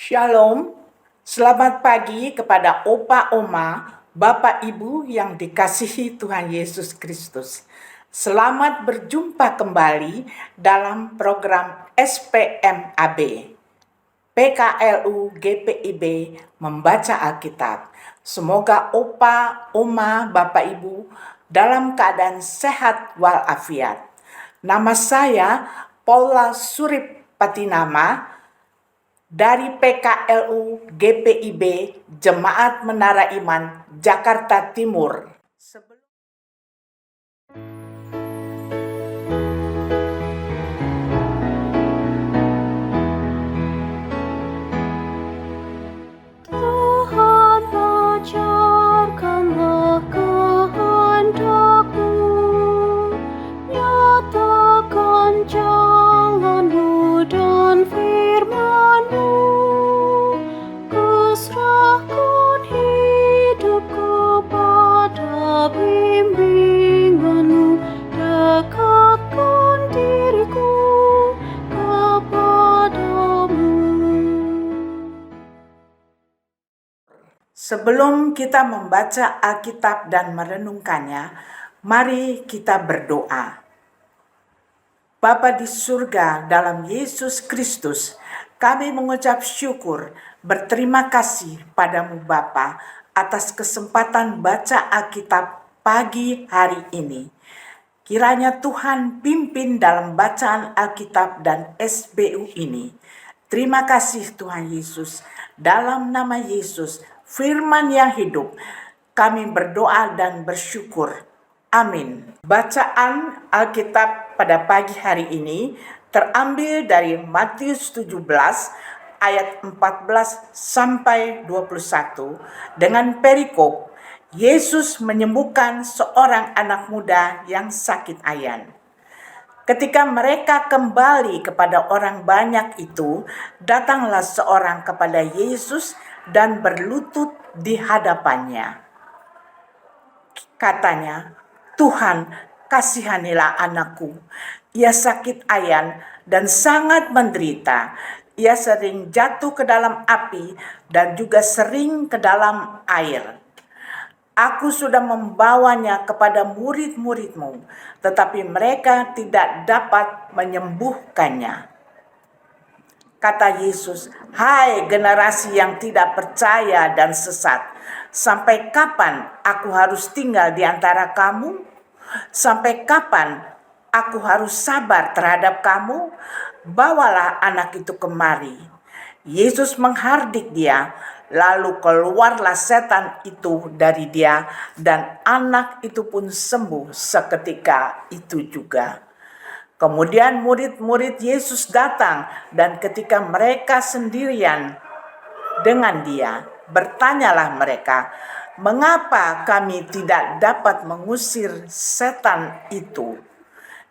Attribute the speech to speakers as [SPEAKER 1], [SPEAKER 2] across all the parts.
[SPEAKER 1] Shalom, selamat pagi kepada Opa, Oma, Bapak, Ibu yang dikasihi Tuhan Yesus Kristus. Selamat berjumpa kembali dalam program SPMAB, PKLU GPIB Membaca Alkitab. Semoga Opa, Oma, Bapak, Ibu dalam keadaan sehat walafiat. Nama saya Paula Surip Patinama dari PKLU GPIB Jemaat Menara Iman Jakarta Timur.
[SPEAKER 2] Tuhan, ajarkanlah kehendak-Mu, nyatakan jalan-Mu dan firman-Mu. Kuserahkan hidupku pada bimbingan-Mu, dekatkan diriku kepadamu.
[SPEAKER 1] Sebelum kita membaca Alkitab dan merenungkannya, mari kita berdoa. Bapa di surga, dalam Yesus Kristus, kami mengucap syukur, berterima kasih padamu Bapa atas kesempatan baca Alkitab pagi hari ini. Kiranya Tuhan pimpin dalam bacaan Alkitab dan SBU ini. Terima kasih Tuhan Yesus. Dalam nama Yesus, firman yang hidup, kami berdoa dan bersyukur. Amin. Bacaan Alkitab pada pagi hari ini terambil dari Matius 17 ayat 14 sampai 21 dengan perikop Yesus menyembuhkan seorang anak muda yang sakit ayan. Ketika mereka kembali kepada orang banyak itu, datanglah seorang kepada Yesus dan berlutut di hadapannya. Katanya, "Tuhan, kasihanilah anakku. Ia sakit ayan dan sangat menderita. Ia sering jatuh ke dalam api dan juga sering ke dalam air. Aku sudah membawanya kepada murid-murid-Mu, tetapi mereka tidak dapat menyembuhkannya." Kata Yesus, "Hai generasi yang tidak percaya dan sesat, sampai kapan aku harus tinggal di antara kamu? Sampai kapan aku harus sabar terhadap kamu? Bawalah anak itu kemari." Yesus menghardik dia, lalu keluarlah setan itu dari dia, dan anak itu pun sembuh seketika itu juga. Kemudian murid-murid Yesus datang, dan ketika mereka sendirian dengan dia, bertanyalah mereka, "Mengapa kami tidak dapat mengusir setan itu?"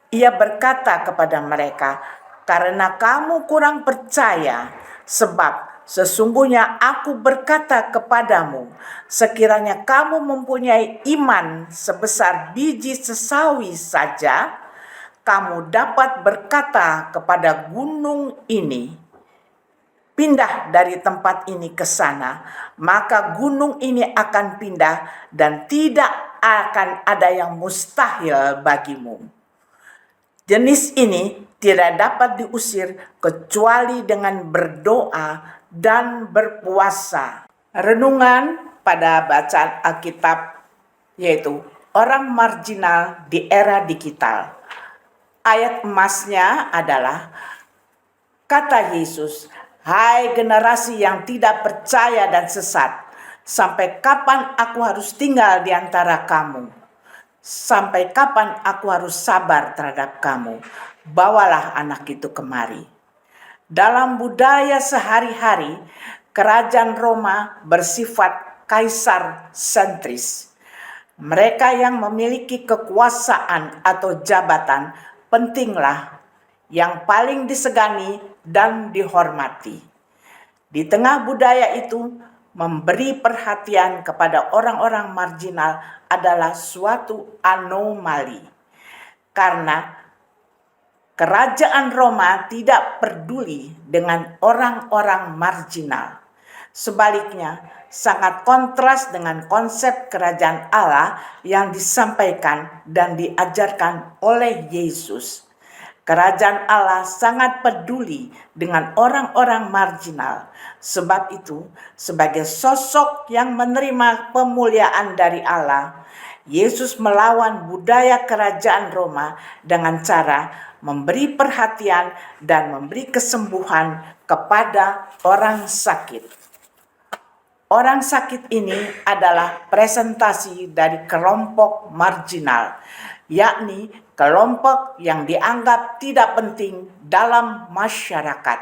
[SPEAKER 1] Ia berkata kepada mereka, "Karena kamu kurang percaya, sebab sesungguhnya aku berkata kepadamu, sekiranya kamu mempunyai iman sebesar biji sesawi saja, kamu dapat berkata kepada gunung ini, 'Pindah dari tempat ini ke sana,' maka gunung ini akan pindah dan tidak akan ada yang mustahil bagimu." Jenis ini tidak dapat diusir kecuali dengan berdoa dan berpuasa. Renungan pada bacaan Alkitab yaitu orang marginal di era digital. Ayat emasnya adalah kata Yesus, "Hai generasi yang tidak percaya dan sesat, sampai kapan aku harus tinggal di antara kamu? Sampai kapan aku harus sabar terhadap kamu? Bawalah anak itu kemari." Dalam budaya sehari-hari, kerajaan Roma bersifat kaisar sentris. Mereka yang memiliki kekuasaan atau jabatan pentinglah yang paling disegani dan dihormati. Di tengah budaya itu, memberi perhatian kepada orang-orang marginal adalah suatu anomali, karena Kerajaan Roma tidak peduli dengan orang-orang marginal. Sebaliknya, sangat kontras dengan konsep kerajaan Allah yang disampaikan dan diajarkan oleh Yesus. Kerajaan Allah sangat peduli dengan orang-orang marginal. Sebab itu, sebagai sosok yang menerima pemuliaan dari Allah, Yesus melawan budaya kerajaan Roma dengan cara memberi perhatian dan memberi kesembuhan kepada orang sakit. Orang sakit ini adalah presentasi dari kelompok marginal, yakni kelompok yang dianggap tidak penting dalam masyarakat.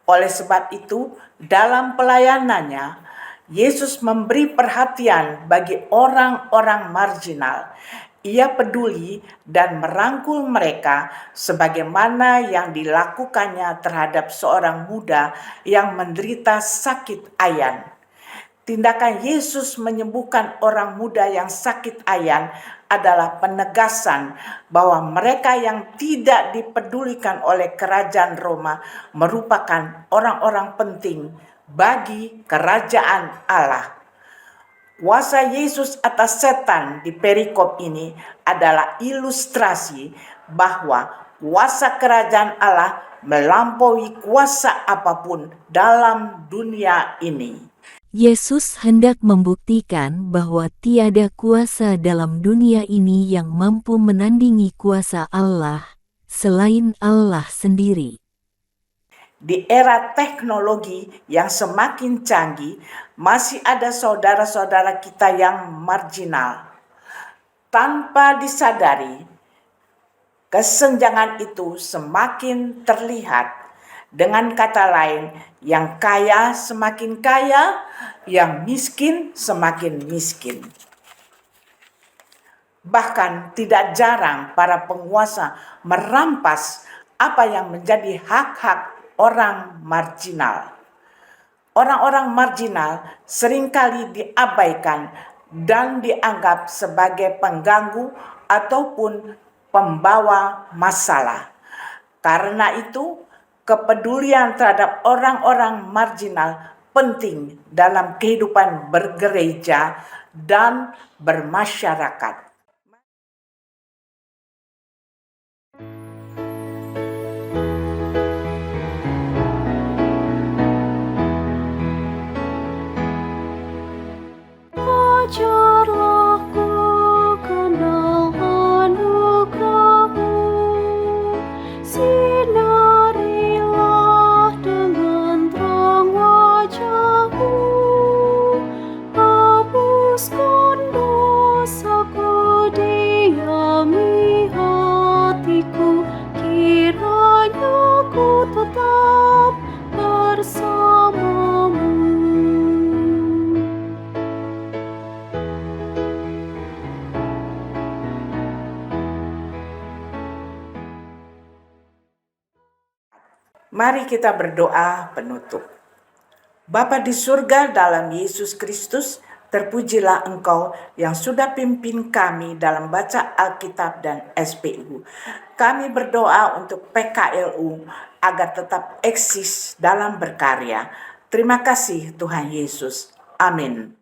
[SPEAKER 1] Oleh sebab itu, dalam pelayanannya, Yesus memberi perhatian bagi orang-orang marginal. Ia peduli dan merangkul mereka sebagaimana yang dilakukannya terhadap seorang muda yang menderita sakit ayan. Tindakan Yesus menyembuhkan orang muda yang sakit ayan adalah penegasan bahwa mereka yang tidak dipedulikan oleh kerajaan Roma merupakan orang-orang penting bagi kerajaan Allah. Kuasa Yesus atas setan di perikop ini adalah ilustrasi bahwa kuasa kerajaan Allah melampaui kuasa apapun dalam dunia ini.
[SPEAKER 3] Yesus hendak membuktikan bahwa tiada kuasa dalam dunia ini yang mampu menandingi kuasa Allah, selain Allah sendiri.
[SPEAKER 1] Di era teknologi yang semakin canggih, masih ada saudara-saudara kita yang marginal. Tanpa disadari, kesenjangan itu semakin terlihat. Dengan kata lain, yang kaya semakin kaya, yang miskin semakin miskin. Bahkan tidak jarang para penguasa merampas apa yang menjadi hak-hak orang marginal. Orang-orang marginal seringkali diabaikan dan dianggap sebagai pengganggu ataupun pembawa masalah. Karena itu, kepedulian terhadap orang-orang marginal penting dalam kehidupan bergereja dan bermasyarakat.
[SPEAKER 2] Ajarlah ku kenal anugerah-Mu, sinarilah dengan terang wajah-Mu, hapuskan dosaku, diami hatiku, kiranya ku tetap bersama-Mu.
[SPEAKER 1] Mari kita berdoa penutup. Bapa di surga, dalam Yesus Kristus, terpujilah Engkau yang sudah pimpin kami dalam baca Alkitab dan SPU. Kami berdoa untuk PKLU agar tetap eksis dalam berkarya. Terima kasih Tuhan Yesus. Amin.